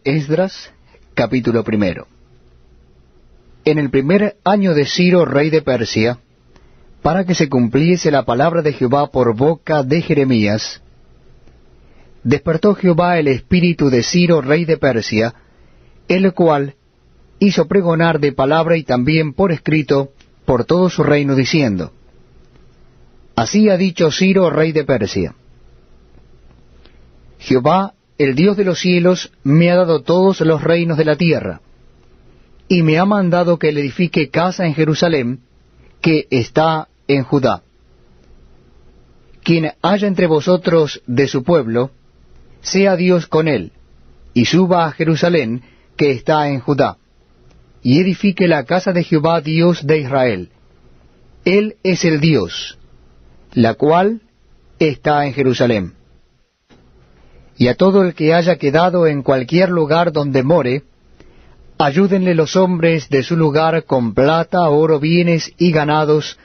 Esdras, capítulo 1. En el primer año de Ciro, rey de Persia, para que se cumpliese la palabra de Jehová por boca de Jeremías, despertó Jehová el espíritu de Ciro, rey de Persia, el cual hizo pregonar de palabra y también por escrito por todo su reino, diciendo: Así ha dicho Ciro, rey de Persia: Jehová, el Dios de los cielos, me ha dado todos los reinos de la tierra, y me ha mandado que le edifique casa en Jerusalén, que está en Judá. Quien haya entre vosotros de su pueblo, sea Dios con él, y suba a Jerusalén, que está en Judá, y edifique la casa de Jehová, Dios de Israel. Él es el Dios, la cual está en Jerusalén. Y a todo el que haya quedado en cualquier lugar donde more, ayúdenle los hombres de su lugar con plata, oro, bienes y ganados,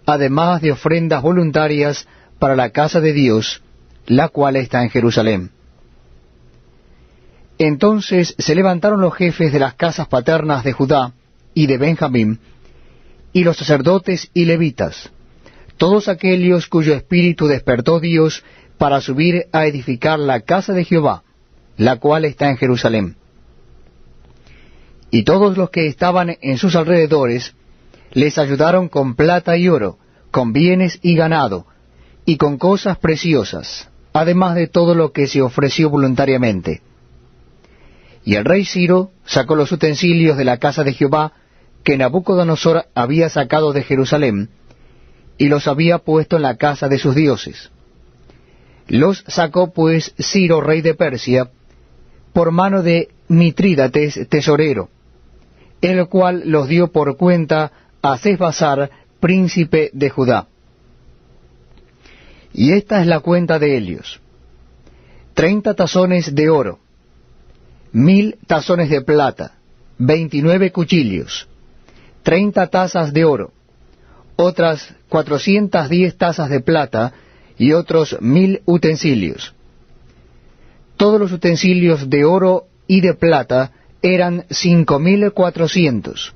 además de ofrendas voluntarias para la casa de Dios, la cual está en Jerusalén. Entonces se levantaron los jefes de las casas paternas de Judá y de Benjamín, y los sacerdotes y levitas, todos aquellos cuyo espíritu despertó Dios para subir a edificar la casa de Jehová, la cual está en Jerusalén. Y todos los que estaban en sus alrededores les ayudaron con plata y oro, con bienes y ganado, y con cosas preciosas, además de todo lo que se ofreció voluntariamente. Y el rey Ciro sacó los utensilios de la casa de Jehová que Nabucodonosor había sacado de Jerusalén, y los había puesto en la casa de sus dioses. Los sacó pues Ciro, rey de Persia, por mano de Mitrídates, tesorero, el cual los dio por cuenta a Sesbassar, príncipe de Judá. Y esta es la cuenta de ellos: 30 tazones de oro, 1000 tazones de plata, 29 cuchillos, 30 tazas de oro, otras 410 tazas de plata, y otros 1000 utensilios. Todos los utensilios de oro y de plata eran 5400.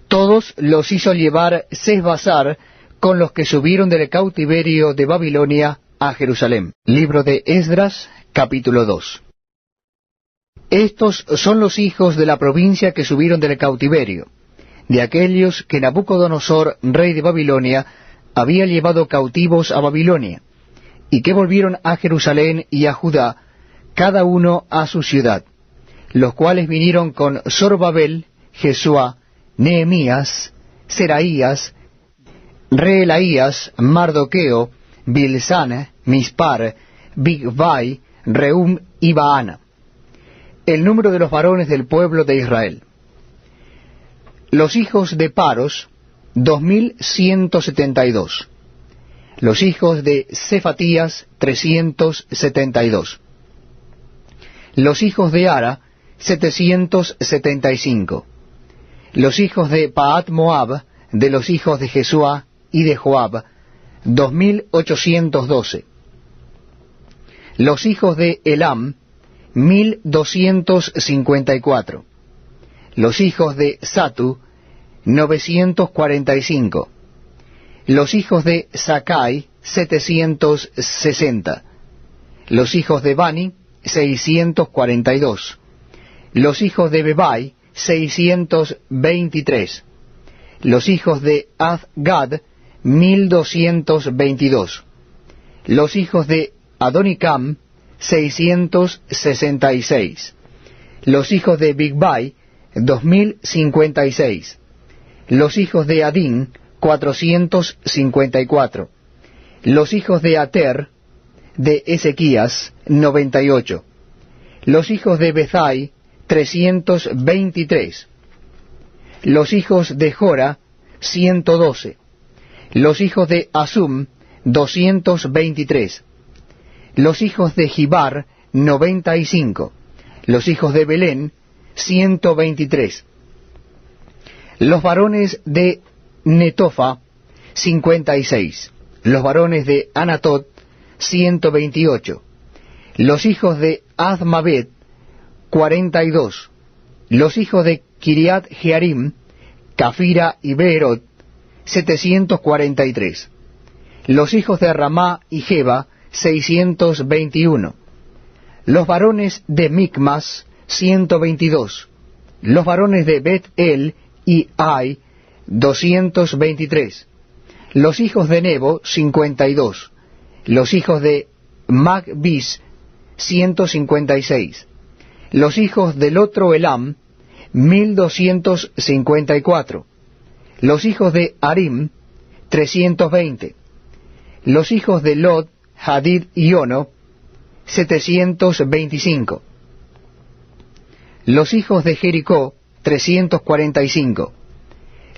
Todos los hizo llevar Sesbassar con los que subieron del cautiverio de Babilonia a Jerusalén. Libro de Esdras, capítulo 2. Estos son los hijos de la provincia que subieron del cautiverio, de aquellos que Nabucodonosor, rey de Babilonia, había llevado cautivos a Babilonia, y que volvieron a Jerusalén y a Judá, cada uno a su ciudad, los cuales vinieron con Zorobabel, Jesuá, Nehemías, Seraías, Reelaías, Mardoqueo, Bilsán, Mispar, Bigvai, Rehum y Baana. El número de los varones del pueblo de Israel. Los hijos de Paros, 2172. Los hijos de Cefatías, 372. Los hijos de Ara, 775. Los hijos de Paat Moab, de los hijos de Jesuá y de Joab, 2812. Los hijos de Elam, 1254. Los hijos de Satu, 945. Los hijos de Sakai, 760. Los hijos de Bani, 642. Los hijos de Bebai, 623. Los hijos de Azgad, 1222. Los hijos de Adonicam, 666. Los hijos de Bigvai, 2056. Los hijos de Adín, 454. Los hijos de Ater, de Ezequías, 98. Los hijos de Bezai, 323. Los hijos de Jora, 112. Los hijos de Asum, 223. Los hijos de Gibar, 95. Los hijos de Belén, 123. Los varones de Netofa, 56. Los varones de Anatot, 128. Los hijos de Azmaveth, 42. Los hijos de Kiriat Jearim, Cafira y Beerot, 743. Los hijos de Ramá y Geba, 621. Los varones de Micmas, 122. Los varones de Bet-El y Ai, 223. Los hijos de Nebo, 52. Los hijos de Magbis, 156. Los hijos del otro Elam, 1254. Los hijos de Arim, 320. Los hijos de Lod, Hadid y Ono, 725. Los hijos de Jericó, 345.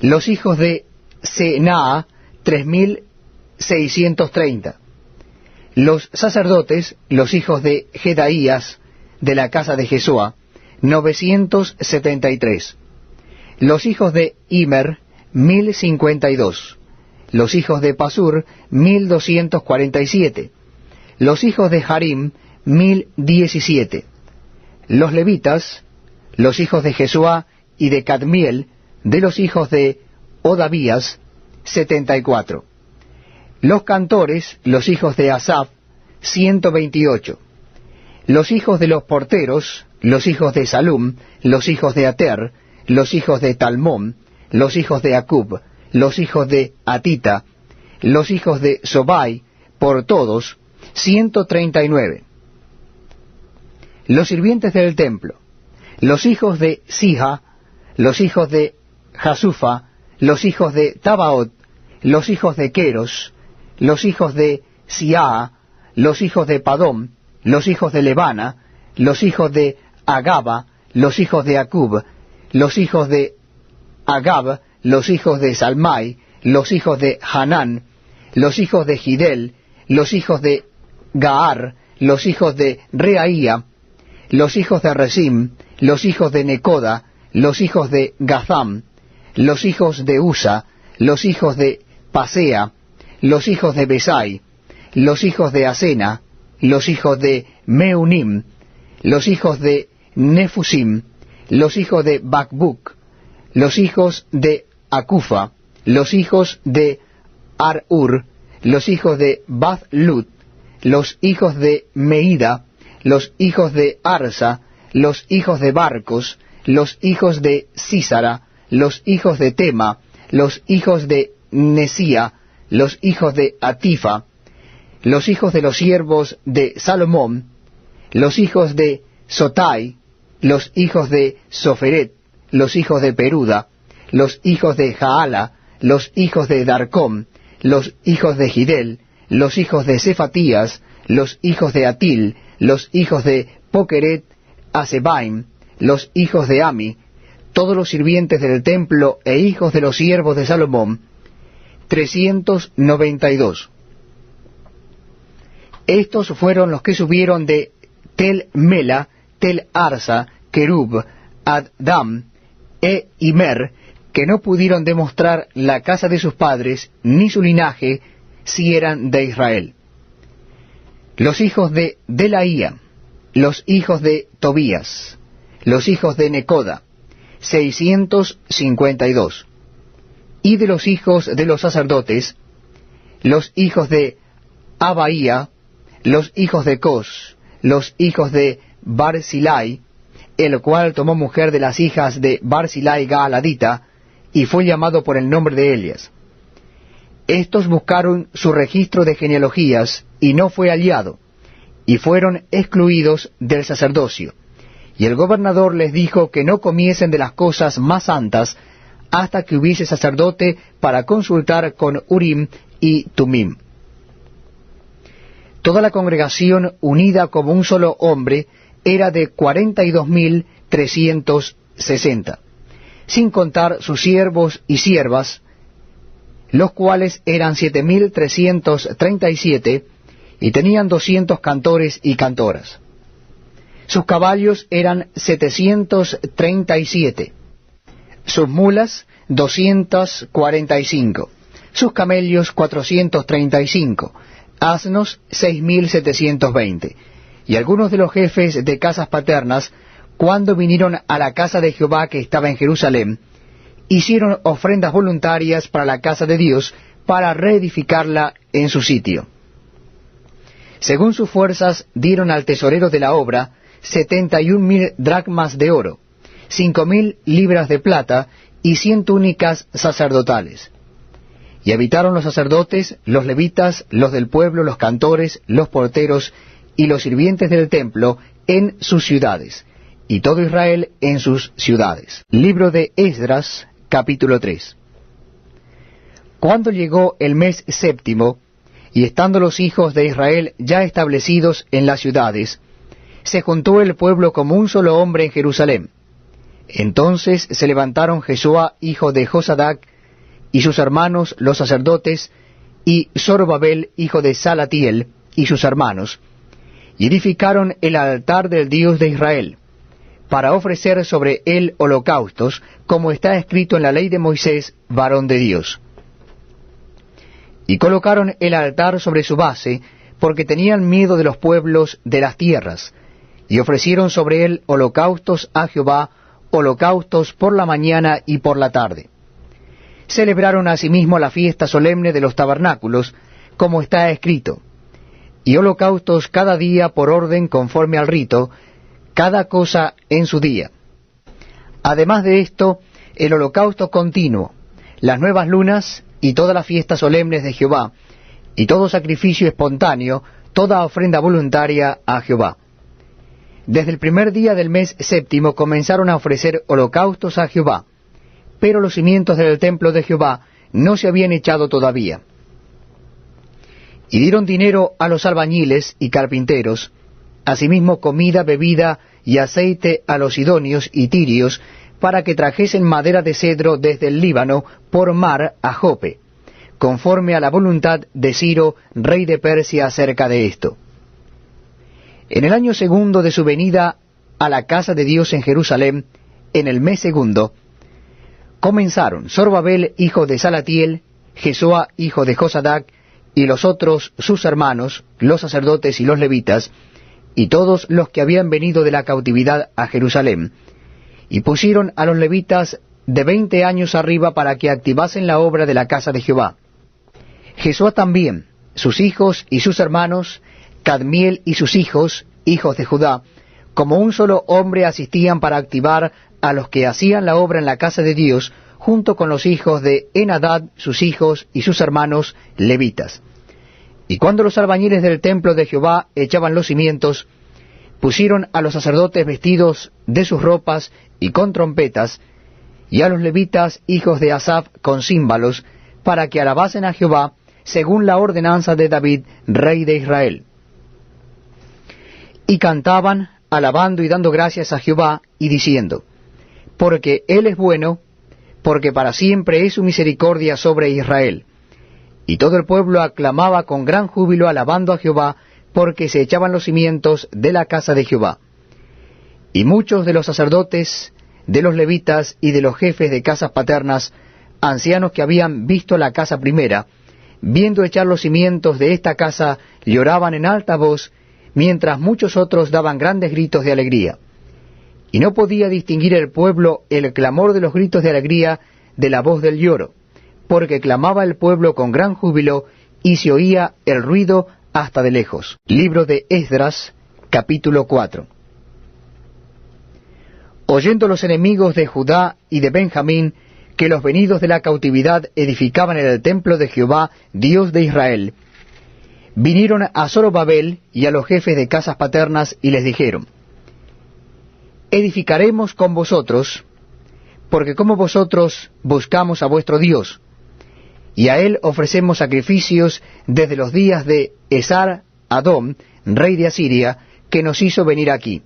Los hijos de Senaa, 3630. Los sacerdotes, los hijos de Jedaías, de la casa de Jesúa, 973. Los hijos de Immer, 1052. Los hijos de Pasur, 1247. Los hijos de Harim, 1017. Los levitas, los hijos de Jesúa y de Cadmiel, de los hijos de Odavías, 74. Los cantores, los hijos de Asaf, 128. Los hijos de los porteros, los hijos de Salum, los hijos de Ater, los hijos de Talmón, los hijos de Acub, los hijos de Atita, los hijos de Sobai, por todos, 139. Los sirvientes del templo, los hijos de Sija, los hijos de Jasufa, los hijos de Tabaot, los hijos de Queros, los hijos de Siaa, los hijos de Padom, los hijos de Lebana, los hijos de Agaba, los hijos de Acub, los hijos de Agab, los hijos de Salmai, los hijos de Hanán, los hijos de Gidel, los hijos de Gaar, los hijos de Reaía, los hijos de Resim, los hijos de Necoda, los hijos de Gazam, los hijos de Usa, los hijos de Pasea, los hijos de Besai, los hijos de Asena, los hijos de Meunim, los hijos de Nefusim, los hijos de Bakbuk, los hijos de Akufa, los hijos de Ar-ur, los hijos de Bath-lut, los hijos de Meida, los hijos de Arsa, los hijos de Barcos, los hijos de Sísara, los hijos de Tema, los hijos de Nesía, los hijos de Atifa, los hijos de los siervos de Salomón, los hijos de Sotai, los hijos de Soferet, los hijos de Peruda, los hijos de Jaala, los hijos de Darcom, los hijos de Gidel, los hijos de Cefatías, los hijos de Atil, los hijos de Pokeret Asebaim, los hijos de Ami, todos los sirvientes del templo e hijos de los siervos de Salomón, 392. Estos fueron los que subieron de Tel Mela, Tel Arsa, Kerub, Addam e Imer, que no pudieron demostrar la casa de sus padres ni su linaje, si eran de Israel. Los hijos de Delaía, los hijos de Tobías, los hijos de Necoda, 652. Y de los hijos de los sacerdotes, los hijos de Abaía, los hijos de Cos, los hijos de Barzilai, el cual tomó mujer de las hijas de Barzilai Gaaladita, y fue llamado por el nombre de Elias. Estos buscaron su registro de genealogías, y no fue hallado, y fueron excluidos del sacerdocio. Y el gobernador les dijo que no comiesen de las cosas más santas, hasta que hubiese sacerdote para consultar con Urim y Tumim. Toda la congregación, unida como un solo hombre, era de 42.360, sin contar sus siervos y siervas, los cuales eran 7.337, y tenían 200 cantores y cantoras. Sus caballos eran 737, sus mulas 245, sus camellos 435, asnos 6.720, y algunos de los jefes de casas paternas cuando vinieron a la casa de Jehová que estaba en Jerusalén, hicieron ofrendas voluntarias para la casa de Dios, para reedificarla en su sitio. Según sus fuerzas, dieron al tesorero de la obra 71,000 dracmas de oro, 5,000 libras de plata y 100 túnicas sacerdotales. Y habitaron los sacerdotes, los levitas, los del pueblo, los cantores, los porteros y los sirvientes del templo en sus ciudades, y todo Israel en sus ciudades. Libro de Esdras, capítulo 3. Cuando llegó el mes séptimo, y estando los hijos de Israel ya establecidos en las ciudades, se juntó el pueblo como un solo hombre en Jerusalén. Entonces se levantaron Jesúa, hijo de Josadac, y sus hermanos los sacerdotes, y Zorobabel, hijo de Salatiel, y sus hermanos, y edificaron el altar del Dios de Israel, para ofrecer sobre él holocaustos, como está escrito en la ley de Moisés, varón de Dios. Y colocaron el altar sobre su base, porque tenían miedo de los pueblos de las tierras, y ofrecieron sobre él holocaustos a Jehová, holocaustos por la mañana y por la tarde. Celebraron asimismo la fiesta solemne de los tabernáculos, como está escrito, y holocaustos cada día por orden conforme al rito, cada cosa en su día. Además de esto, el holocausto continuo, las nuevas lunas y todas las fiestas solemnes de Jehová, y todo sacrificio espontáneo, toda ofrenda voluntaria a Jehová. Desde el primer día del mes séptimo comenzaron a ofrecer holocaustos a Jehová, pero los cimientos del templo de Jehová no se habían echado todavía. Y dieron dinero a los albañiles y carpinteros, asimismo comida, bebida y aceite a los sidonios y tirios, para que trajesen madera de cedro desde el Líbano por mar a Jope, conforme a la voluntad de Ciro, rey de Persia, acerca de esto. En el año segundo de su venida a la casa de Dios en Jerusalén, en el mes segundo, comenzaron Zorobabel, hijo de Salatiel, Jesúa, hijo de Josadac, y los otros sus hermanos, los sacerdotes y los levitas, y todos los que habían venido de la cautividad a Jerusalén, y pusieron a los levitas de 20 años arriba para que activasen la obra de la casa de Jehová. Jesúa también, sus hijos y sus hermanos, Cadmiel y sus hijos, hijos de Judá, como un solo hombre asistían para activar a los que hacían la obra en la casa de Dios, junto con los hijos de Enadad, sus hijos y sus hermanos levitas. Y cuando los albañiles del templo de Jehová echaban los cimientos, pusieron a los sacerdotes vestidos de sus ropas y con trompetas, y a los levitas, hijos de Asaf, con címbalos, para que alabasen a Jehová, según la ordenanza de David, rey de Israel. Y cantaban, alabando y dando gracias a Jehová, y diciendo, porque Él es bueno, porque para siempre es su misericordia sobre Israel. Y todo el pueblo aclamaba con gran júbilo, alabando a Jehová, porque se echaban los cimientos de la casa de Jehová. Y muchos de los sacerdotes, de los levitas y de los jefes de casas paternas, ancianos que habían visto la casa primera, viendo echar los cimientos de esta casa, lloraban en alta voz, mientras muchos otros daban grandes gritos de alegría. Y no podía distinguir el pueblo el clamor de los gritos de alegría de la voz del lloro, porque clamaba el pueblo con gran júbilo, y se oía el ruido hasta de lejos. Libro de Esdras, capítulo 4. Oyendo los enemigos de Judá y de Benjamín que los venidos de la cautividad edificaban el templo de Jehová, Dios de Israel, vinieron a Zorobabel y a los jefes de casas paternas y les dijeron, edificaremos con vosotros, porque como vosotros buscamos a vuestro Dios, y a él ofrecemos sacrificios desde los días de Esar-Adón, rey de Asiria, que nos hizo venir aquí.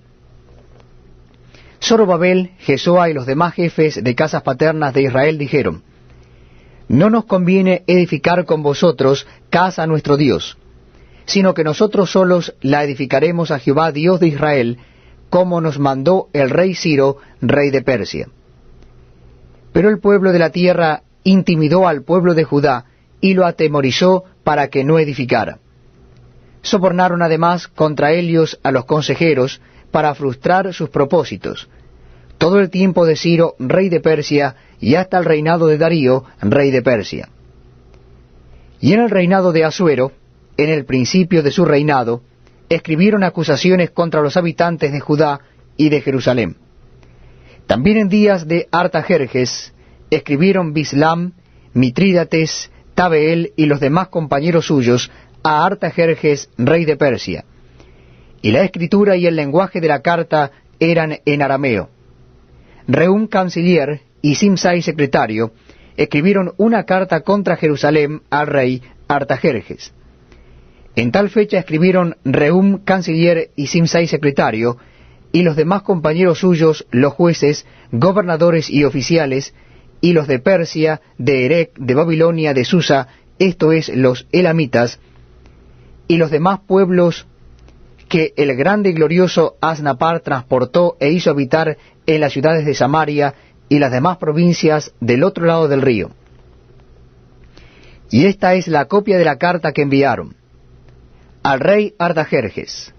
Zorobabel, Jesúa y los demás jefes de casas paternas de Israel dijeron, no nos conviene edificar con vosotros casa a nuestro Dios, sino que nosotros solos la edificaremos a Jehová Dios de Israel, como nos mandó el rey Ciro, rey de Persia. Pero el pueblo de la tierra intimidó al pueblo de Judá, y lo atemorizó para que no edificara. Sobornaron además contra ellos a los consejeros, para frustrar sus propósitos, todo el tiempo de Ciro, rey de Persia, y hasta el reinado de Darío, rey de Persia. Y en el reinado de Asuero, en el principio de su reinado, escribieron acusaciones contra los habitantes de Judá y de Jerusalén. También en días de Artajerjes escribieron Bislam, Mitrídates, Tabeel y los demás compañeros suyos a Artajerjes, rey de Persia. Y la escritura y el lenguaje de la carta eran en arameo. Rehum, canciller, y Simsai, secretario, escribieron una carta contra Jerusalén al rey Artajerjes. En tal fecha escribieron Rehum, canciller, y Simsai, secretario, y los demás compañeros suyos, los jueces, gobernadores y oficiales, y los de Persia, de Erec, de Babilonia, de Susa, esto es, los elamitas, y los demás pueblos que el grande y glorioso Asnapar transportó e hizo habitar en las ciudades de Samaria y las demás provincias del otro lado del río. Y esta es la copia de la carta que enviaron. Al rey Artajerjes: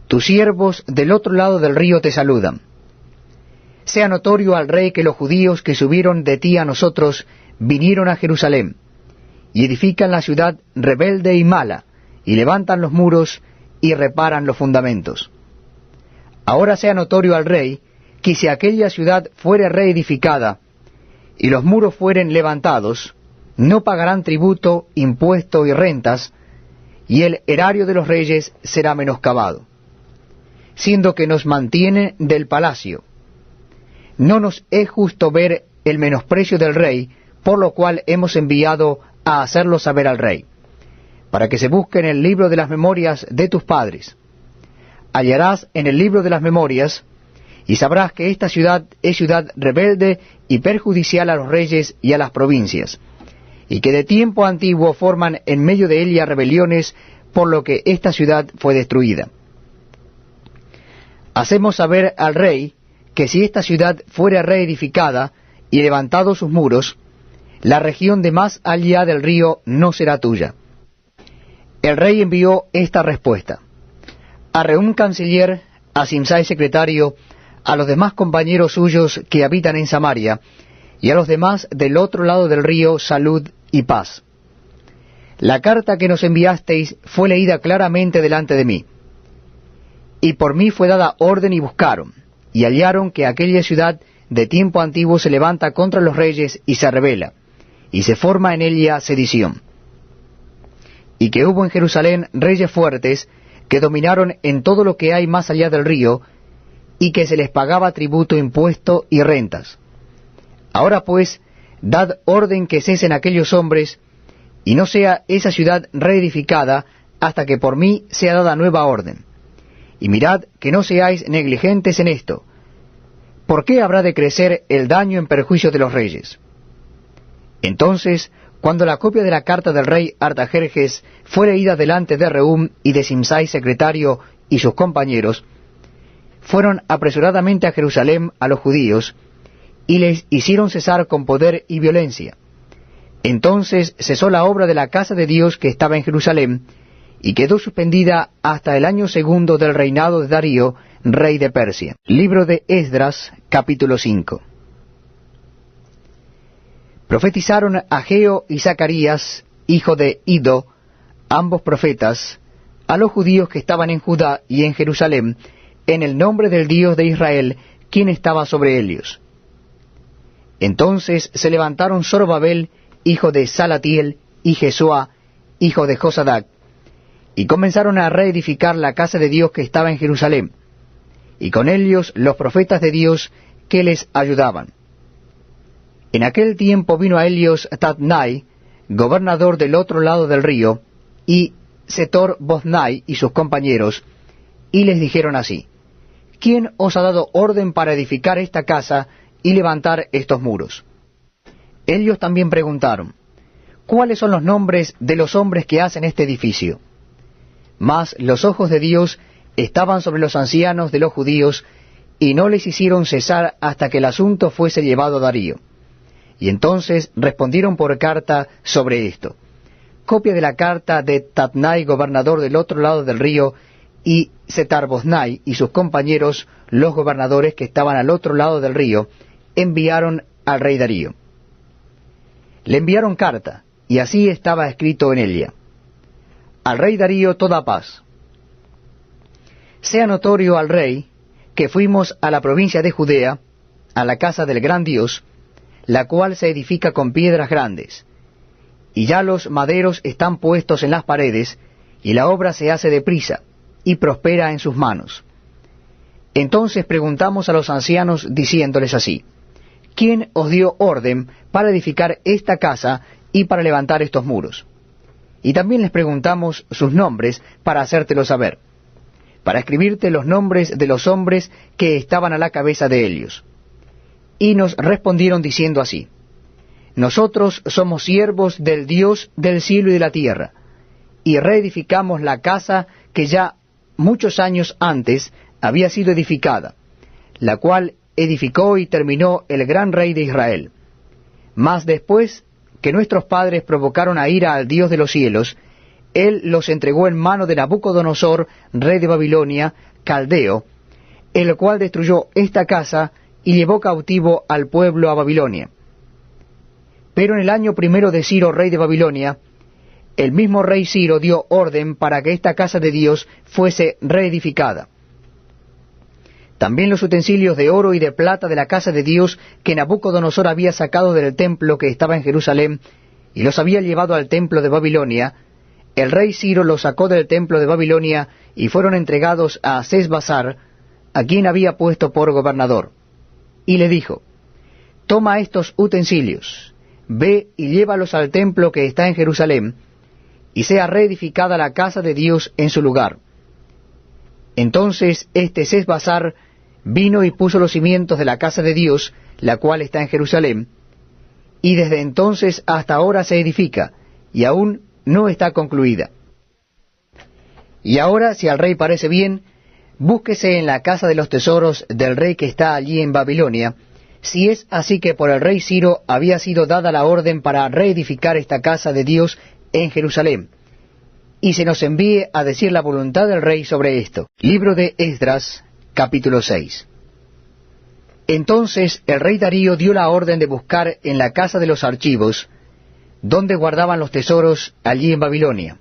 tus siervos del otro lado del río te saludan. Sea notorio al rey que los judíos que subieron de ti a nosotros vinieron a Jerusalén, y edifican la ciudad rebelde y mala, y levantan los muros, y reparan los fundamentos. Ahora sea notorio al rey que si aquella ciudad fuere reedificada, y los muros fueren levantados, no pagarán tributo, impuesto y rentas, y el erario de los reyes será menoscabado, siendo que nos mantiene del palacio. No nos es justo ver el menosprecio del rey, por lo cual hemos enviado a hacerlo saber al rey, para que se busque en el libro de las memorias de tus padres. Hallarás en el libro de las memorias, y sabrás que esta ciudad es ciudad rebelde y perjudicial a los reyes y a las provincias, y que de tiempo antiguo forman en medio de ella rebeliones, por lo que esta ciudad fue destruida. Hacemos saber al rey que si esta ciudad fuere reedificada y levantados sus muros, la región de más allá del río no será tuya. El rey envió esta respuesta: a Rehum, canciller, a Simsai, secretario, a los demás compañeros suyos que habitan en Samaria, y a los demás del otro lado del río, salud y paz. La carta que nos enviasteis fue leída claramente delante de mí, y por mí fue dada orden y buscaron, y hallaron que aquella ciudad de tiempo antiguo se levanta contra los reyes y se rebela, y se forma en ella sedición. Y que hubo en Jerusalén reyes fuertes que dominaron en todo lo que hay más allá del río, y que se les pagaba tributo, impuesto y rentas. Ahora pues, dad orden que cesen aquellos hombres, y no sea esa ciudad reedificada hasta que por mí sea dada nueva orden. Y mirad que no seáis negligentes en esto. ¿Por qué habrá de crecer el daño en perjuicio de los reyes? Entonces, cuando la copia de la carta del rey Artajerjes fue leída delante de Rehum y de Simsai, secretario, y sus compañeros, fueron apresuradamente a Jerusalén a los judíos, y les hicieron cesar con poder y violencia. Entonces cesó la obra de la casa de Dios que estaba en Jerusalén, y quedó suspendida hasta el año segundo del reinado de Darío, rey de Persia. Libro de Esdras, capítulo 5. Profetizaron Ageo y Zacarías, hijo de Iddo, ambos profetas, a los judíos que estaban en Judá y en Jerusalén, en el nombre del Dios de Israel, quien estaba sobre ellos. Entonces se levantaron Zorobabel, hijo de Salatiel, y Jesuá, hijo de Josadac, y comenzaron a reedificar la casa de Dios que estaba en Jerusalén, y con ellos los profetas de Dios que les ayudaban. En aquel tiempo vino a ellos Tatnai, gobernador del otro lado del río, y Setor-Boznai y sus compañeros, y les dijeron así: ¿quién os ha dado orden para edificar esta casa y levantar estos muros? Ellos también preguntaron: ¿cuáles son los nombres de los hombres que hacen este edificio? Mas los ojos de Dios estaban sobre los ancianos de los judíos, y no les hicieron cesar hasta que el asunto fuese llevado a Darío. Y entonces respondieron por carta sobre esto: copia de la carta de Tatnai, gobernador del otro lado del río, y Setar-Boznai y sus compañeros, los gobernadores que estaban al otro lado del río, enviaron al rey Darío. Le enviaron carta, y así estaba escrito en ella: al rey Darío toda paz. Sea notorio al rey que fuimos a la provincia de Judea, a la casa del gran Dios, la cual se edifica con piedras grandes, y ya los maderos están puestos en las paredes, y la obra se hace deprisa, y prospera en sus manos. Entonces preguntamos a los ancianos, diciéndoles así: ¿quién os dio orden para edificar esta casa y para levantar estos muros? Y también les preguntamos sus nombres para hacértelo saber, para escribirte los nombres de los hombres que estaban a la cabeza de ellos. Y nos respondieron diciendo así: nosotros somos siervos del Dios del cielo y de la tierra, y reedificamos la casa que ya muchos años antes había sido edificada, la cual edificó y terminó el gran rey de Israel. Mas después que nuestros padres provocaron a ira al Dios de los cielos, él los entregó en mano de Nabucodonosor, rey de Babilonia, caldeo, el cual destruyó esta casa y llevó cautivo al pueblo a Babilonia. Pero en el año primero de Ciro, rey de Babilonia, el mismo rey Ciro dio orden para que esta casa de Dios fuese reedificada. También los utensilios de oro y de plata de la casa de Dios que Nabucodonosor había sacado del templo que estaba en Jerusalén y los había llevado al templo de Babilonia, el rey Ciro los sacó del templo de Babilonia y fueron entregados a Sesbassar, a quien había puesto por gobernador. Y le dijo: toma estos utensilios, ve y llévalos al templo que está en Jerusalén, y sea reedificada la casa de Dios en su lugar. Entonces Sesbassar vino y puso los cimientos de la casa de Dios, la cual está en Jerusalén, y desde entonces hasta ahora se edifica, y aún no está concluida. Y ahora, si al rey parece bien, búsquese en la casa de los tesoros del rey que está allí en Babilonia, si es así que por el rey Ciro había sido dada la orden para reedificar esta casa de Dios en Jerusalén, y se nos envíe a decir la voluntad del rey sobre esto. Libro de Esdras, capítulo 6. Entonces el rey Darío dio la orden de buscar en la casa de los archivos, donde guardaban los tesoros allí en Babilonia.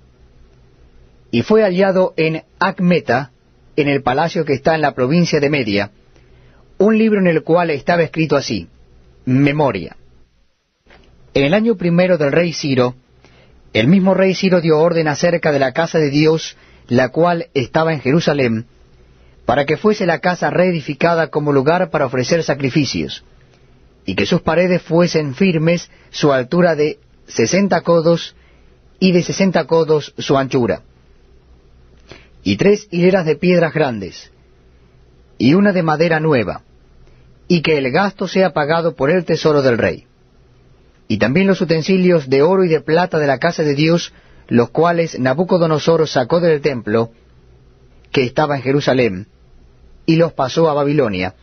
Y fue hallado en Acmeta, en el palacio que está en la provincia de Media, un libro en el cual estaba escrito así: Memoria. En el año primero del rey Ciro, el mismo rey Ciro dio orden acerca de la casa de Dios, la cual estaba en Jerusalén, para que fuese la casa reedificada como lugar para ofrecer sacrificios, y que sus paredes fuesen firmes, su altura de 60 codos, y de 60 codos su anchura, y 3 hileras de piedras grandes, y una de madera nueva, y que el gasto sea pagado por el tesoro del rey. Y también los utensilios de oro y de plata de la casa de Dios, los cuales Nabucodonosor sacó del templo, que estaba en Jerusalén, y los pasó a Babilonia,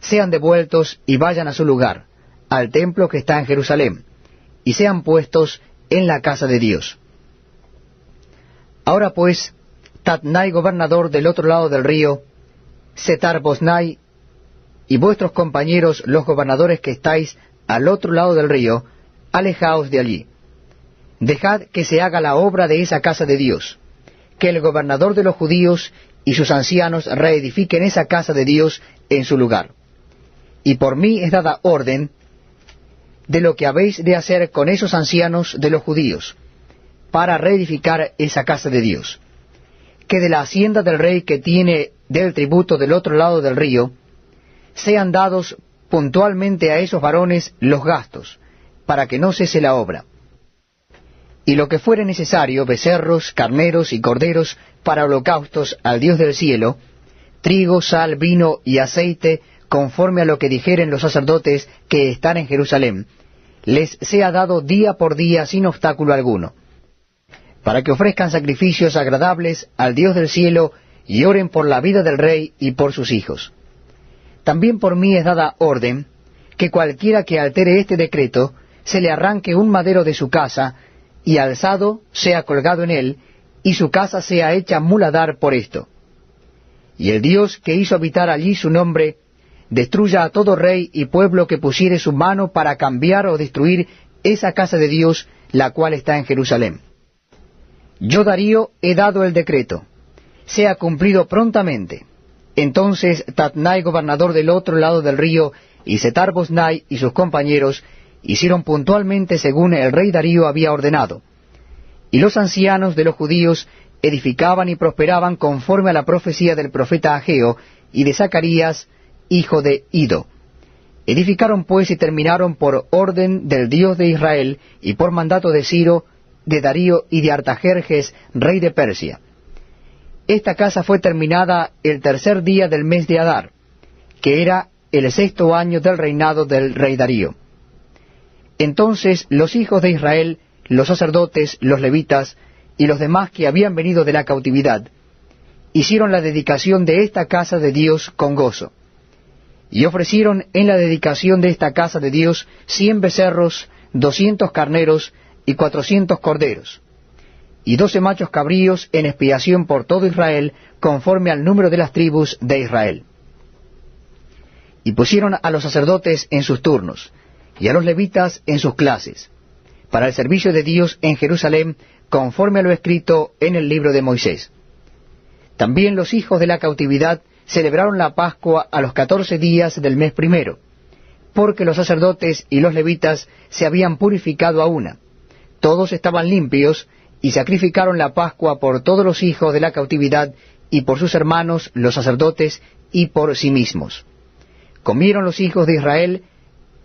sean devueltos y vayan a su lugar, al templo que está en Jerusalén, y sean puestos en la casa de Dios. Ahora pues, Tatnai, gobernador del otro lado del río, Setar-Boznai, y vuestros compañeros los gobernadores que estáis al otro lado del río, alejaos de allí. Dejad que se haga la obra de esa casa de Dios, que el gobernador de los judíos y sus ancianos reedifiquen esa casa de Dios en su lugar. Y por mí es dada orden de lo que habéis de hacer con esos ancianos de los judíos, para reedificar esa casa de Dios. Que de la hacienda del rey que tiene del tributo del otro lado del río, sean dados puntualmente a esos varones los gastos, para que no cese la obra. Y lo que fuere necesario, becerros, carneros y corderos para holocaustos al Dios del cielo, trigo, sal, vino y aceite, conforme a lo que dijeren los sacerdotes que están en Jerusalén, les sea dado día por día sin obstáculo alguno, para que ofrezcan sacrificios agradables al Dios del cielo y oren por la vida del rey y por sus hijos. También por mí es dada orden que cualquiera que altere este decreto se le arranque un madero de su casa, y alzado sea colgado en él, y su casa sea hecha muladar por esto. y el Dios que hizo habitar allí su nombre, destruya a todo rey y pueblo que pusiere su mano para cambiar o destruir esa casa de Dios, la cual está en Jerusalén. Yo, Darío, he dado el decreto, sea cumplido prontamente. Entonces Tatnai, gobernador del otro lado del río, y Setar-Boznai y sus compañeros hicieron puntualmente según el rey Darío había ordenado. Y los ancianos de los judíos edificaban y prosperaban conforme a la profecía del profeta Ageo y de Zacarías, hijo de Ido. Edificaron pues y terminaron por orden del Dios de Israel y por mandato de Ciro, de Darío y de Artajerjes, rey de Persia. Esta casa fue terminada el tercer día del mes de Adar, que era el 6º año del reinado del rey Darío. Entonces los hijos de Israel, los sacerdotes, los levitas y los demás que habían venido de la cautividad, hicieron la dedicación de esta casa de Dios con gozo. Y ofrecieron en la dedicación de esta casa de Dios 100 becerros, 200 carneros y 400 corderos, y 12 machos cabríos en expiación por todo Israel, conforme al número de las tribus de Israel. Y pusieron a los sacerdotes en sus turnos, y a los levitas en sus clases, para el servicio de Dios en Jerusalén, conforme a lo escrito en el libro de Moisés. También los hijos de la cautividad celebraron la Pascua a los 14 días del mes primero, porque los sacerdotes y los levitas se habían purificado a una. Todos estaban limpios, y sacrificaron la Pascua por todos los hijos de la cautividad, y por sus hermanos los sacerdotes, y por sí mismos. Comieron los hijos de Israel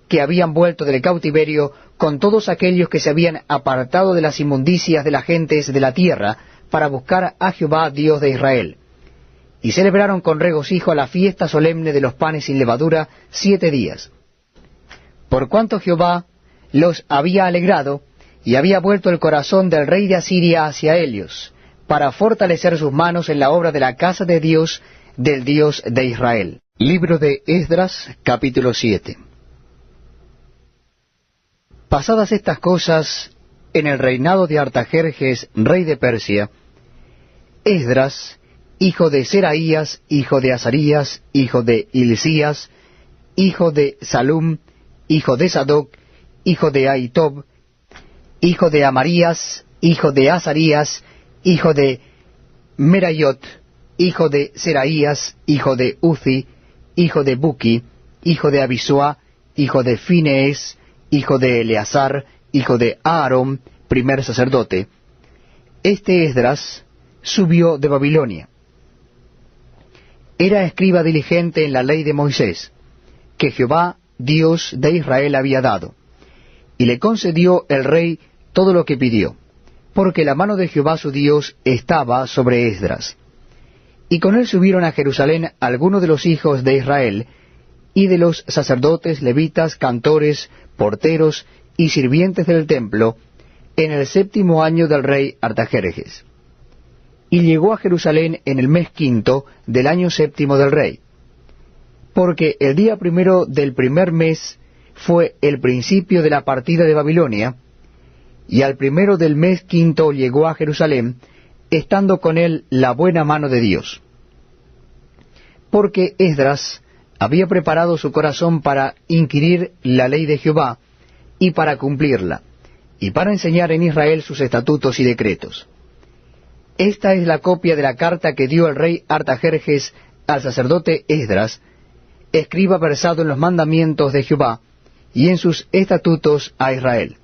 que habían vuelto del cautiverio, con todos aquellos que se habían apartado de las inmundicias de las gentes de la tierra, para buscar a Jehová Dios de Israel. Y celebraron con regocijo la fiesta solemne de los panes sin levadura 7 días. Por cuanto Jehová los había alegrado, y había vuelto el corazón del rey de Asiria hacia ellos, para fortalecer sus manos en la obra de la casa de Dios, del Dios de Israel. Libro de Esdras, capítulo 7. Pasadas estas cosas, en el reinado de Artajerjes, rey de Persia, Esdras, hijo de Seraías, hijo de Azarías, hijo de Hilcías, hijo de Salum, hijo de Sadoc, hijo de Ahitob, hijo de Amarías, hijo de Azarías, hijo de Merayot, hijo de Seraías, hijo de Uzi, hijo de Buki, hijo de Abisua, hijo de Finees, hijo de Eleazar, hijo de Aarón, primer sacerdote. Este Esdras subió de Babilonia. Era escriba diligente en la ley de Moisés, que Jehová, Dios de Israel, había dado, y le concedió el rey todo lo que pidió, porque la mano de Jehová su Dios estaba sobre Esdras. Y con él subieron a Jerusalén algunos de los hijos de Israel, y de los sacerdotes, levitas, cantores, porteros y sirvientes del templo, en el 7º año del rey Artajerjes. Y llegó a Jerusalén en el mes 5 del año 7 del rey, porque el día primero del primer mes fue el principio de la partida de Babilonia, y al primero del mes 5 llegó a Jerusalén, estando con él la buena mano de Dios. Porque Esdras había preparado su corazón para inquirir la ley de Jehová, y para cumplirla, y para enseñar en Israel sus estatutos y decretos. Esta es la copia de la carta que dio el rey Artajerjes al sacerdote Esdras, escriba versado en los mandamientos de Jehová, y en sus estatutos a Israel.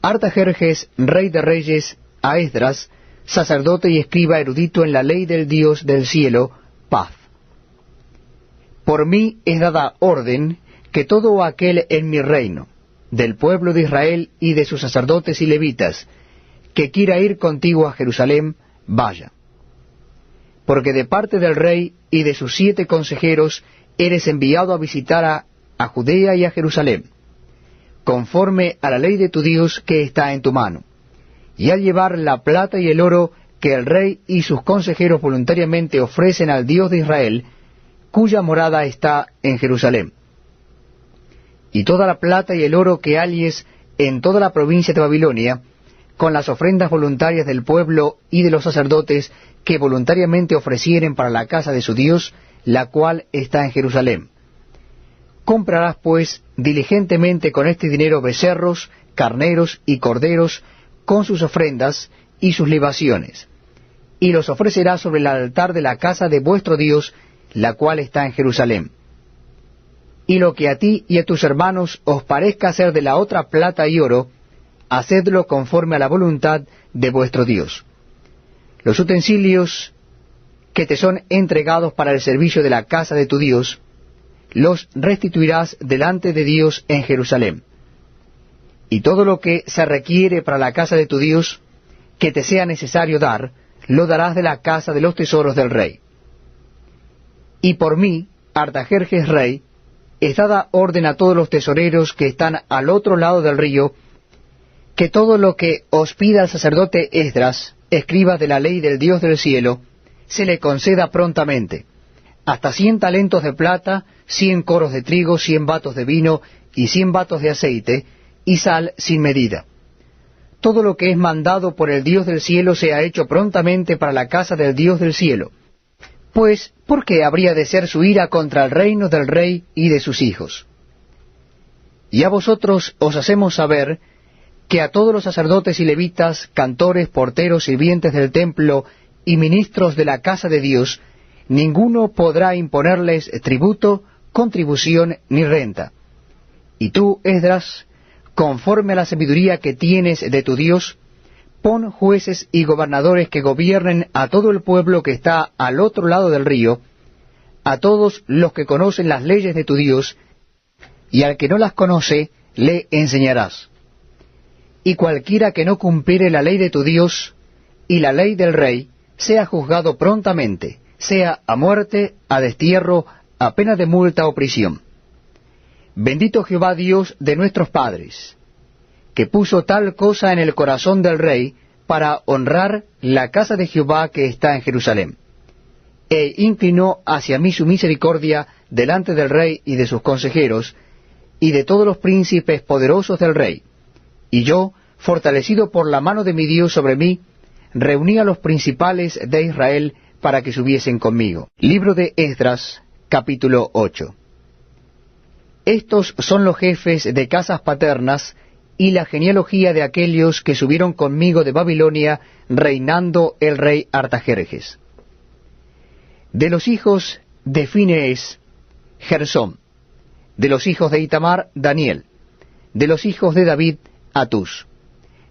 Artajerjes, rey de reyes, a Esdras, sacerdote y escriba erudito en la ley del Dios del cielo, paz. Por mí es dada orden que todo aquel en mi reino, del pueblo de Israel y de sus sacerdotes y levitas, que quiera ir contigo a Jerusalén, vaya. Porque de parte del rey y de sus 7 consejeros eres enviado a visitar a Judea y a Jerusalén, conforme a la ley de tu Dios que está en tu mano, y al llevar la plata y el oro que el rey y sus consejeros voluntariamente ofrecen al Dios de Israel, cuya morada está en Jerusalén. Y toda la plata y el oro que halles en toda la provincia de Babilonia, con las ofrendas voluntarias del pueblo y de los sacerdotes que voluntariamente ofrecieren para la casa de su Dios, la cual está en Jerusalén. Comprarás, pues, diligentemente con este dinero becerros, carneros y corderos, con sus ofrendas y sus libaciones, y los ofrecerás sobre el altar de la casa de vuestro Dios, la cual está en Jerusalén. Y lo que a ti y a tus hermanos os parezca hacer de la otra plata y oro, hacedlo conforme a la voluntad de vuestro Dios. Los utensilios que te son entregados para el servicio de la casa de tu Dios, los restituirás delante de Dios en Jerusalén. Y todo lo que se requiere para la casa de tu Dios, que te sea necesario dar, lo darás de la casa de los tesoros del rey. Y por mí, Artajerjes rey, es dada orden a todos los tesoreros que están al otro lado del río, que todo lo que os pida el sacerdote Esdras, escriba de la ley del Dios del cielo, se le conceda prontamente, hasta 100 talentos de plata, 100 coros de trigo, 100 batos de vino y 100 batos de aceite, y sal sin medida. Todo lo que es mandado por el Dios del cielo sea hecho prontamente para la casa del Dios del cielo. Pues, ¿por qué habría de ser su ira contra el reino del rey y de sus hijos? Y a vosotros os hacemos saber que a todos los sacerdotes y levitas, cantores, porteros, sirvientes del templo y ministros de la casa de Dios, ninguno podrá imponerles tributo, contribución ni renta. Y tú, Esdras, conforme a la sabiduría que tienes de tu Dios, pon jueces y gobernadores que gobiernen a todo el pueblo que está al otro lado del río, a todos los que conocen las leyes de tu Dios, y al que no las conoce, le enseñarás. Y cualquiera que no cumpliere la ley de tu Dios y la ley del rey, sea juzgado prontamente, sea a muerte, a destierro, a pena de multa o prisión. Bendito Jehová Dios de nuestros padres, que puso tal cosa en el corazón del rey para honrar la casa de Jehová que está en Jerusalén, e inclinó hacia mí su misericordia delante del rey y de sus consejeros, y de todos los príncipes poderosos del rey. Y yo, fortalecido por la mano de mi Dios sobre mí, reuní a los principales de Israel para que subiesen conmigo. Libro de Esdras, capítulo 8. Estos son los jefes de casas paternas y la genealogía de aquellos que subieron conmigo de Babilonia, reinando el rey Artajerjes. De los hijos de Finees, Gersón. De los hijos de Itamar, Daniel. De los hijos de David, Atús.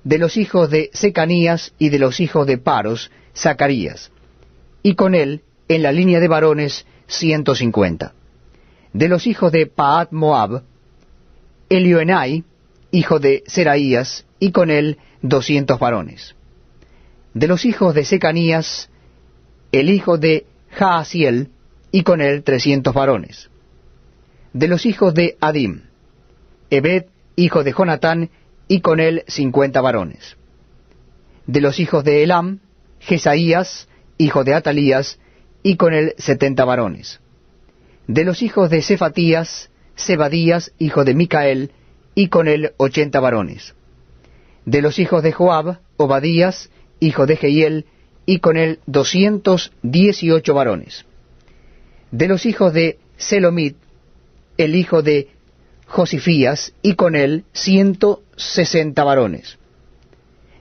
De los hijos de Secanías y de los hijos de Paros, Zacarías. Y con él, en la línea de varones, 150. De los hijos de Pahat Moab, Elioenai, hijo de Seraías, y con él 200 varones. De los hijos de Secanías, el hijo de Jaasiel, y con él 300 varones. De los hijos de Adim, Ebed, hijo de Jonatán, y con él 50 varones. De los hijos de Elam, Jesaías, hijo de Atalías, y con él 70 varones. De los hijos de Cefatías, Zebadías, hijo de Micael, y con él 80 varones. De los hijos de Joab, Obadías, hijo de Jehiel, y con él 218 varones. De los hijos de Selomit, el hijo de Josifías, y con él 160 varones.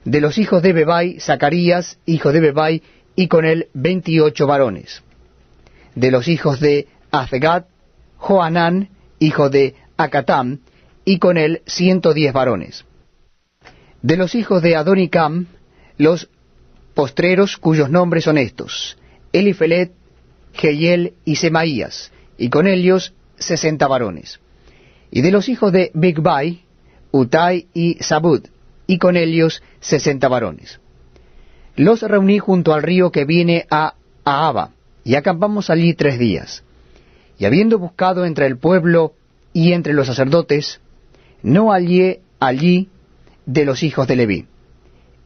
De los hijos de Bebai, Zacarías, hijo de Bebai, y con él 28 varones. De los hijos de Azgad, Joanán, hijo de Acatam, y con él 110 varones. De los hijos de Adonicam, los postreros cuyos nombres son estos: Elifelet, Jehiel y Semaías, y con ellos 60 varones. Y de los hijos de Bigvai, Utai y Zabud, y con ellos 60 varones. Los reuní junto al río que viene a Ahava, y acampamos allí 3 días. Y habiendo buscado entre el pueblo y entre los sacerdotes, no hallé allí de los hijos de Leví.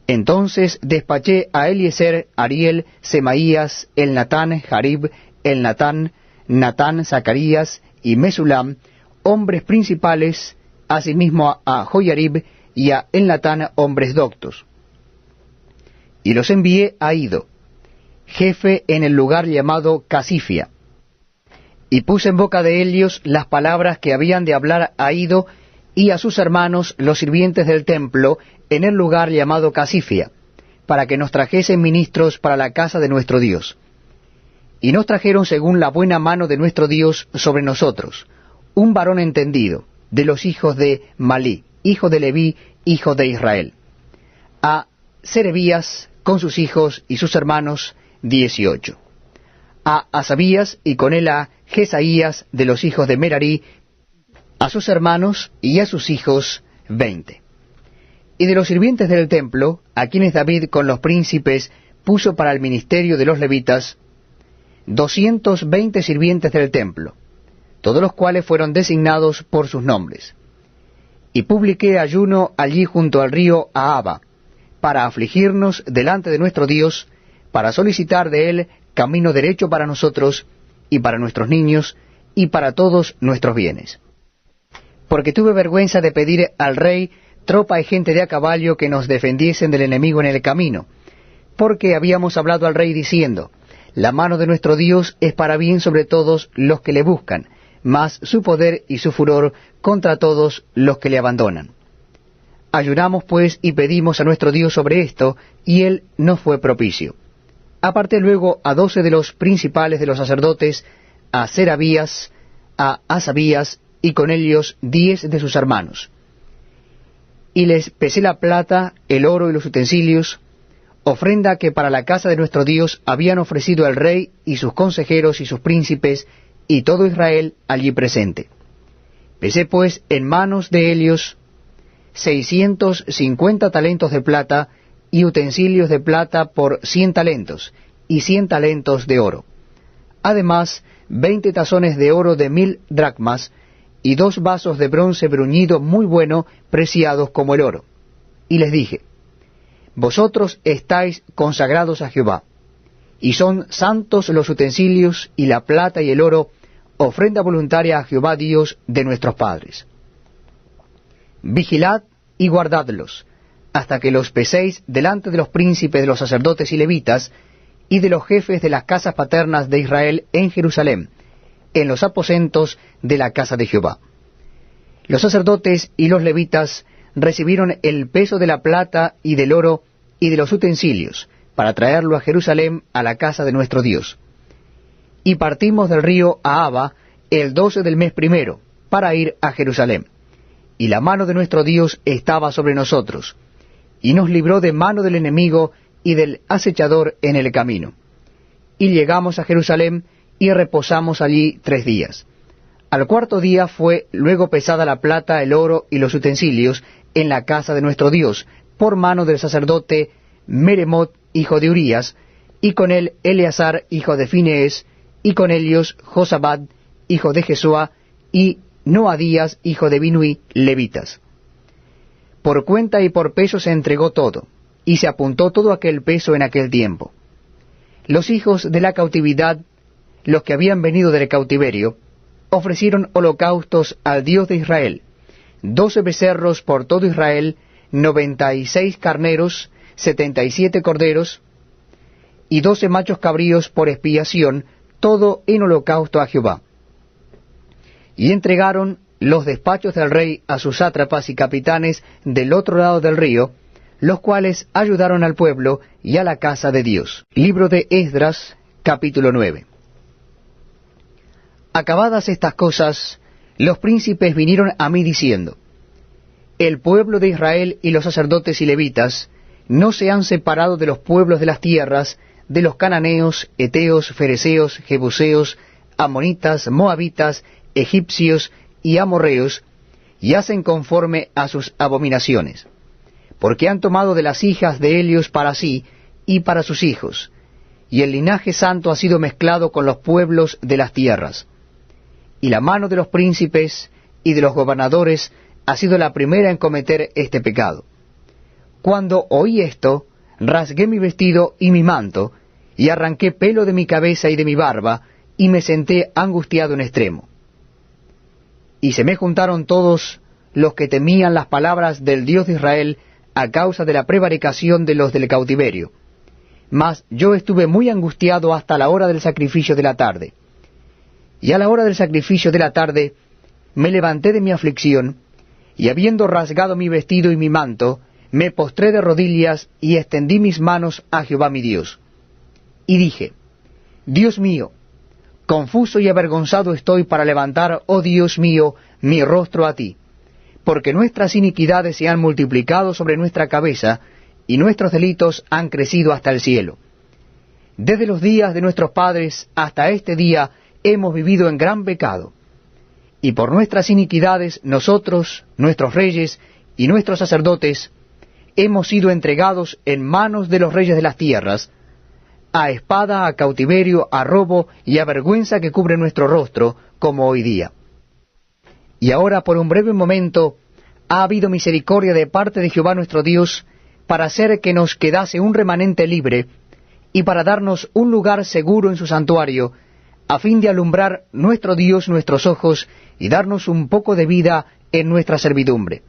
Entonces despaché a Eliezer, Ariel, Semaías, Elnatán, Jarib, Elnatán, Natán, Zacarías y Mesulam, hombres principales, asimismo a Joyarib y a Elnatán, hombres doctos. y los envié a Ido, jefe en el lugar llamado Casifia, y puse en boca de ellos las palabras que habían de hablar a Ido y a sus hermanos los sirvientes del templo en el lugar llamado Casifia, para que nos trajesen ministros para la casa de nuestro Dios. Y nos trajeron según la buena mano de nuestro Dios sobre nosotros, un varón entendido, de los hijos de Malí, hijo de Leví, hijo de Israel, a Serebías con sus hijos y sus hermanos 18, a Asabías y con él a Jesaías de los hijos de Merarí, a sus hermanos y a sus hijos 20. Y de los sirvientes del templo, a quienes David con los príncipes puso para el ministerio de los levitas, 220 sirvientes del templo, todos los cuales fueron designados por sus nombres. Y publiqué ayuno allí junto al río Ahaba, para afligirnos delante de nuestro Dios, para solicitar de él camino derecho para nosotros, y para nuestros niños, y para todos nuestros bienes. Porque tuve vergüenza de pedir al rey tropa y gente de a caballo que nos defendiesen del enemigo en el camino, porque habíamos hablado al rey diciendo, la mano de nuestro Dios es para bien sobre todos los que le buscan, mas su poder y su furor contra todos los que le abandonan. Ayunamos pues y pedimos a nuestro Dios sobre esto, y él nos fue propicio. Aparté luego a 12 de los principales de los sacerdotes, a Serabías, a Asabías, y con ellos 10 de sus hermanos. Y les pesé la plata, el oro y los utensilios, ofrenda que para la casa de nuestro Dios habían ofrecido el rey y sus consejeros y sus príncipes, y todo Israel allí presente. Pesé pues en manos de ellos 650 talentos de plata, y utensilios de plata por 100 talentos, y 100 talentos de oro. Además, 20 tazones de oro de 1000 dracmas, y 2 vasos de bronce bruñido muy bueno, preciados como el oro. Y les dije, vosotros estáis consagrados a Jehová, y son santos los utensilios, y la plata y el oro, ofrenda voluntaria a Jehová Dios de nuestros padres. Vigilad y guardadlos, hasta que los peséis delante de los príncipes de los sacerdotes y levitas, y de los jefes de las casas paternas de Israel en Jerusalén, en los aposentos de la casa de Jehová. Los sacerdotes y los levitas recibieron el peso de la plata y del oro y de los utensilios, para traerlo a Jerusalén a la casa de nuestro Dios. Y partimos del río Ahaba el 12 del mes primero, para ir a Jerusalén. Y la mano de nuestro Dios estaba sobre nosotros, y nos libró de mano del enemigo y del acechador en el camino. Y llegamos a Jerusalén, y reposamos allí 3 días. Al cuarto día fue luego pesada la plata, el oro y los utensilios en la casa de nuestro Dios, por mano del sacerdote Meremot, hijo de Urías, y con él Eleazar, hijo de Finees, y con ellos Josabad, hijo de Jesúa, y Noadías, hijo de Binuí, levitas. Por cuenta y por peso se entregó todo, y se apuntó todo aquel peso en aquel tiempo. Los hijos de la cautividad, los que habían venido del cautiverio, ofrecieron holocaustos al Dios de Israel, 12 becerros por todo Israel, 96 carneros, 77 corderos, y 12 machos cabríos por expiación, todo en holocausto a Jehová. Y entregaron los despachos del rey a sus sátrapas y capitanes del otro lado del río, los cuales ayudaron al pueblo y a la casa de Dios. Libro de Esdras, capítulo 9. Acabadas estas cosas, los príncipes vinieron a mí diciendo, el pueblo de Israel y los sacerdotes y levitas no se han separado de los pueblos de las tierras, de los cananeos, eteos, fereceos, jebuseos, amonitas, moabitas, egipcios y amorreos, y hacen conforme a sus abominaciones, porque han tomado de las hijas de ellos para sí y para sus hijos, y el linaje santo ha sido mezclado con los pueblos de las tierras. Y la mano de los príncipes y de los gobernadores ha sido la primera en cometer este pecado. Cuando oí esto, rasgué mi vestido y mi manto, y arranqué pelo de mi cabeza y de mi barba, y me senté angustiado en extremo. Y se me juntaron todos los que temían las palabras del Dios de Israel a causa de la prevaricación de los del cautiverio, Mas yo estuve muy angustiado hasta la hora del sacrificio de la tarde. Y a la hora del sacrificio de la tarde me levanté de mi aflicción, y habiendo rasgado mi vestido y mi manto, me postré de rodillas y extendí mis manos a Jehová mi Dios. Y dije, Dios mío, confuso y avergonzado estoy para levantar, oh Dios mío, mi rostro a ti, porque nuestras iniquidades se han multiplicado sobre nuestra cabeza, y nuestros delitos han crecido hasta el cielo. Desde los días de nuestros padres hasta este día hemos vivido en gran pecado, y por nuestras iniquidades nosotros, nuestros reyes y nuestros sacerdotes, hemos sido entregados en manos de los reyes de las tierras, a espada, a cautiverio, a robo y a vergüenza que cubre nuestro rostro, como hoy día. Y ahora por un breve momento ha habido misericordia de parte de Jehová nuestro Dios, para hacer que nos quedase un remanente libre, y para darnos un lugar seguro en su santuario, a fin de alumbrar nuestro Dios nuestros ojos, y darnos un poco de vida en nuestra servidumbre.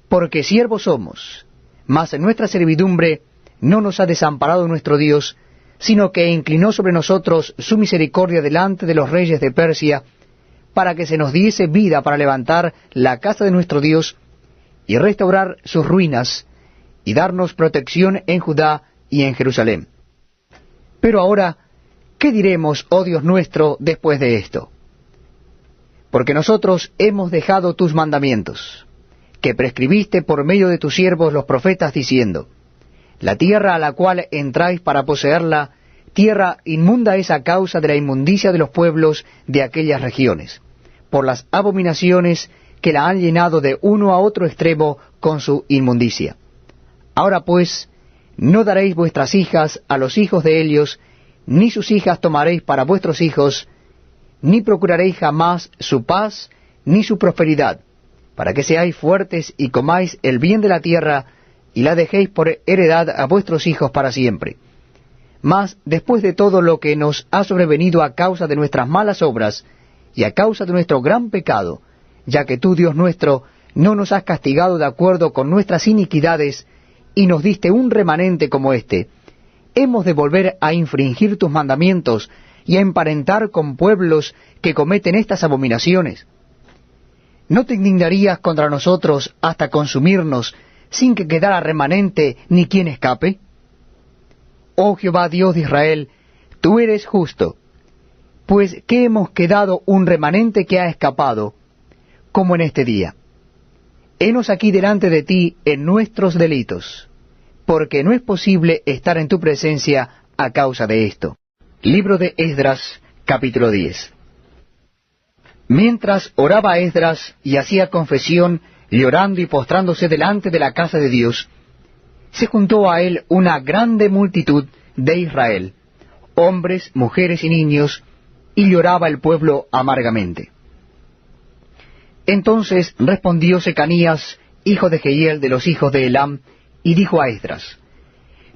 Porque siervos somos, mas en nuestra servidumbre no nos ha desamparado nuestro Dios, sino que inclinó sobre nosotros su misericordia delante de los reyes de Persia, para que se nos diese vida para levantar la casa de nuestro Dios, y restaurar sus ruinas, y darnos protección en Judá y en Jerusalén. Pero ahora, ¿qué diremos, oh Dios nuestro, después de esto? Porque nosotros hemos dejado tus mandamientos, que prescribiste por medio de tus siervos los profetas, diciendo, la tierra a la cual entráis para poseerla, tierra inmunda es a causa de la inmundicia de los pueblos de aquellas regiones, por las abominaciones que la han llenado de uno a otro extremo con su inmundicia. Ahora pues, no daréis vuestras hijas a los hijos de ellos, ni sus hijas tomaréis para vuestros hijos, ni procuraréis jamás su paz, ni su prosperidad, para que seáis fuertes y comáis el bien de la tierra, y la dejéis por heredad a vuestros hijos para siempre. Mas, después de todo lo que nos ha sobrevenido a causa de nuestras malas obras, y a causa de nuestro gran pecado, ya que tú, Dios nuestro, no nos has castigado de acuerdo con nuestras iniquidades, y nos diste un remanente como este, ¿hemos de volver a infringir tus mandamientos y a emparentar con pueblos que cometen estas abominaciones? ¿No te indignarías contra nosotros hasta consumirnos sin que quedara remanente ni quien escape? Oh Jehová Dios de Israel, tú eres justo, pues que hemos quedado un remanente que ha escapado, como en este día. Henos aquí delante de ti en nuestros delitos, porque no es posible estar en tu presencia a causa de esto. Libro de Esdras, capítulo 10. Mientras oraba Esdras y hacía confesión, llorando y postrándose delante de la casa de Dios, se juntó a él una grande multitud de Israel, hombres, mujeres y niños, y lloraba el pueblo amargamente. Entonces respondió Secanías, hijo de Jehiel de los hijos de Elam, y dijo a Esdras,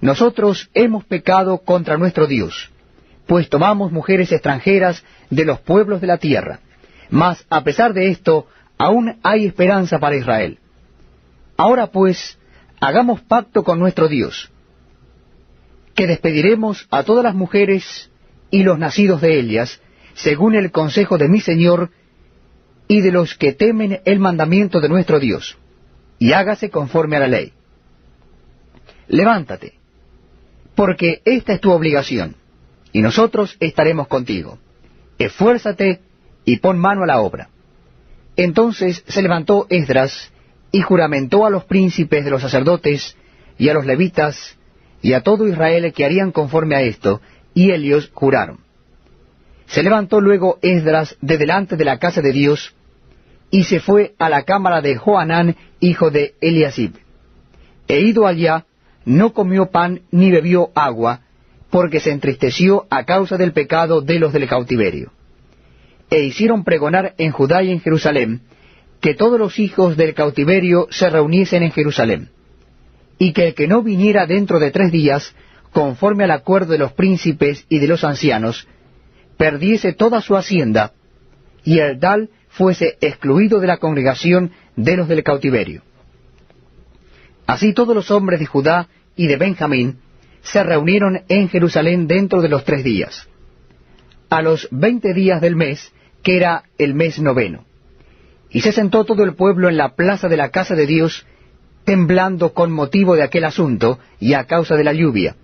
nosotros hemos pecado contra nuestro Dios, pues tomamos mujeres extranjeras de los pueblos de la tierra, mas a pesar de esto, aún hay esperanza para Israel. Ahora pues, hagamos pacto con nuestro Dios, que despediremos a todas las mujeres y los nacidos de ellas, según el consejo de mi Señor, y de los que temen el mandamiento de nuestro Dios, y hágase conforme a la ley. Levántate, porque esta es tu obligación, y nosotros estaremos contigo. Esfuérzate y pon mano a la obra. Entonces se levantó Esdras, y juramentó a los príncipes de los sacerdotes, y a los levitas, y a todo Israel que harían conforme a esto, y ellos juraron. Se levantó luego Esdras de delante de la casa de Dios, y se fue a la cámara de Johanán, hijo de Eliasib. E ido allá, no comió pan ni bebió agua, porque se entristeció a causa del pecado de los del cautiverio. E hicieron pregonar en Judá y en Jerusalén, que todos los hijos del cautiverio se reuniesen en Jerusalén, y que el que no viniera dentro de 3 días, conforme al acuerdo de los príncipes y de los ancianos, perdiese toda su hacienda, y el tal fuese excluido de la congregación de los del cautiverio. Así todos los hombres de Judá y de Benjamín se reunieron en Jerusalén dentro de los 3 días, a los 20 días del mes, que era el mes 9. Y se sentó todo el pueblo en la plaza de la casa de Dios, temblando con motivo de aquel asunto y a causa de la lluvia.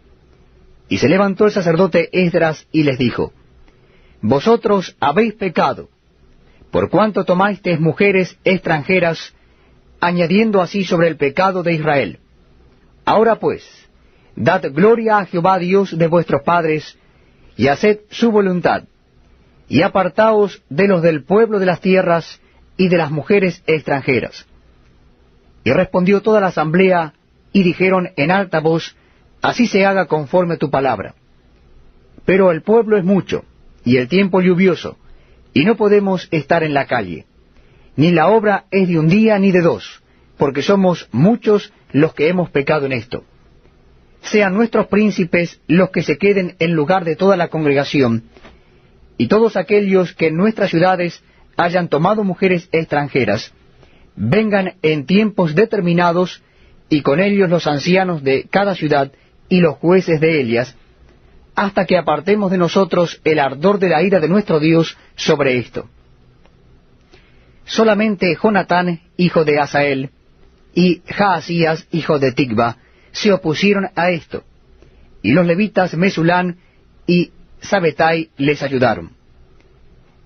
Y se levantó el sacerdote Esdras y les dijo: Vosotros habéis pecado, por cuanto tomasteis mujeres extranjeras, añadiendo así sobre el pecado de Israel. Ahora pues, dad gloria a Jehová Dios de vuestros padres, y haced su voluntad, y apartaos de los del pueblo de las tierras y de las mujeres extranjeras. Y respondió toda la asamblea, y dijeron en alta voz: Así se haga conforme tu palabra. Pero el pueblo es mucho, y el tiempo lluvioso, y no podemos estar en la calle. Ni la obra es de un día ni de 2, porque somos muchos los que hemos pecado en esto. Sean nuestros príncipes los que se queden en lugar de toda la congregación, y todos aquellos que en nuestras ciudades hayan tomado mujeres extranjeras, vengan en tiempos determinados, y con ellos los ancianos de cada ciudad y los jueces de ellas, hasta que apartemos de nosotros el ardor de la ira de nuestro Dios sobre esto. Solamente Jonatán, hijo de Asael, y Jaasías, hijo de Ticva, se opusieron a esto, y los levitas Mesulán y Sabetai les ayudaron.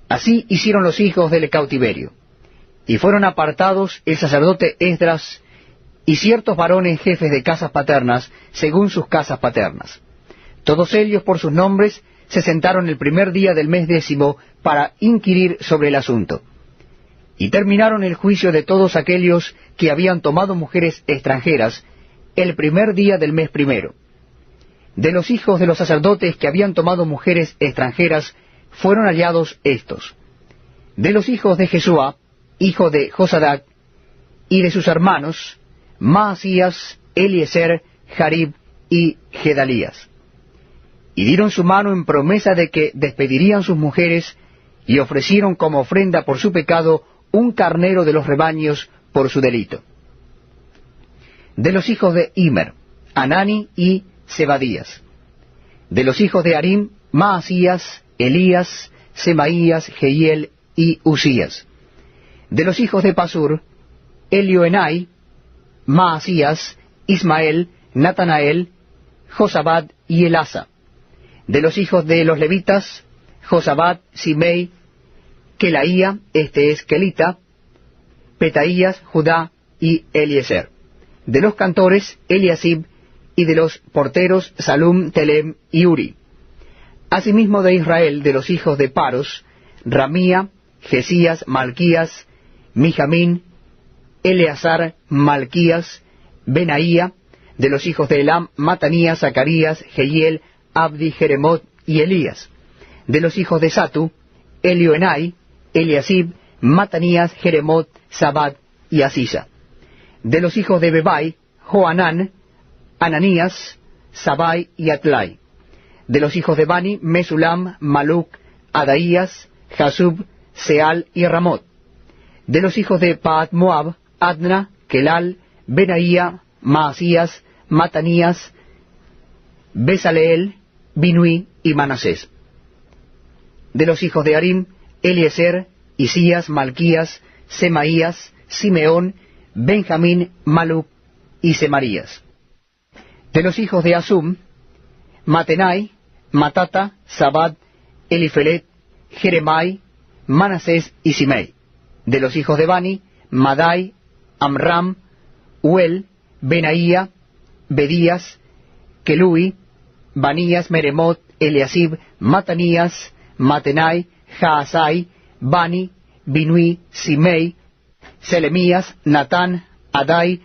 Así hicieron los hijos del cautiverio, y fueron apartados el sacerdote Esdras y ciertos varones jefes de casas paternas, según sus casas paternas. Todos ellos por sus nombres se sentaron el primer día del mes 10 para inquirir sobre el asunto. Y terminaron el juicio de todos aquellos que habían tomado mujeres extranjeras el primer día del mes 1. De los hijos de los sacerdotes que habían tomado mujeres extranjeras fueron hallados estos: de los hijos de Jesúa, hijo de Josadac, y de sus hermanos, Maasías, Eliezer, Jarib y Gedalías. Y dieron su mano en promesa de que despedirían sus mujeres, y ofrecieron como ofrenda por su pecado un carnero de los rebaños por su delito. De los hijos de Immer, Anani y Zebadías. De los hijos de Harim, Maasías, Elías, Semaías, Jehiel y Usías. De los hijos de Pasur, Elioenai, Maasías, Ismael, Natanael, Josabad y Elasa. De los hijos de los levitas, Josabad, Simei, Kelaía, este es Kelita, Petaías, Judá y Eliezer. De los cantores, Eliasib, y de los porteros, Salum, Telem y Uri. Asimismo de Israel, de los hijos de Paros, Ramía, Jesías, Malquías, Mijamín, Eleazar, Malquías, Benaía. De los hijos de Elam, Matanías, Zacarías, Jehiel, Abdi, Jeremot y Elías. De los hijos de Satu, Elioenai, Eliasib, Matanías, Jeremot, Sabad y Asisa. De los hijos de Bebai, Joanán, Ananías, Sabai y Atlai. De los hijos de Bani, Mesulam, Maluc, Adaías, Jasub, Seal y Ramot. De los hijos de Paat Moab, Adna, Kelal, Benaía, Maasías, Matanías, Besaleel, Binui y Manasés. De los hijos de Harim, Eliezer, Isías, Malquías, Semaías, Simeón, Benjamín, Maluc y Semarías. De los hijos de Asum, Matenai, Matata, Sabad, Elifelet, Jeremai, Manasés y Simei. De los hijos de Bani, Madai, Amram, Uel, Benaía, Bedías, Kelui, Banías, Meremot, Eliasib, Matanías, Matenai, Jaasai, Bani, Binui, Simei, Selemías, Natán, Adai,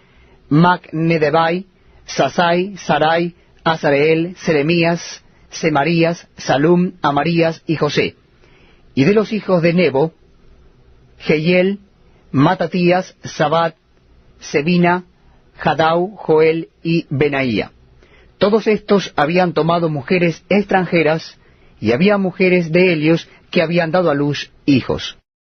Macnedebai, Sasai, Sarai, Azareel, Selemías, Semarías, Salum, Amarías y José. Y de los hijos de Nebo, Jehiel, Matatías, Sabad, Sebina, Jadau, Joel y Benaía. Todos estos habían tomado mujeres extranjeras, y había mujeres de ellos que habían dado a luz hijos.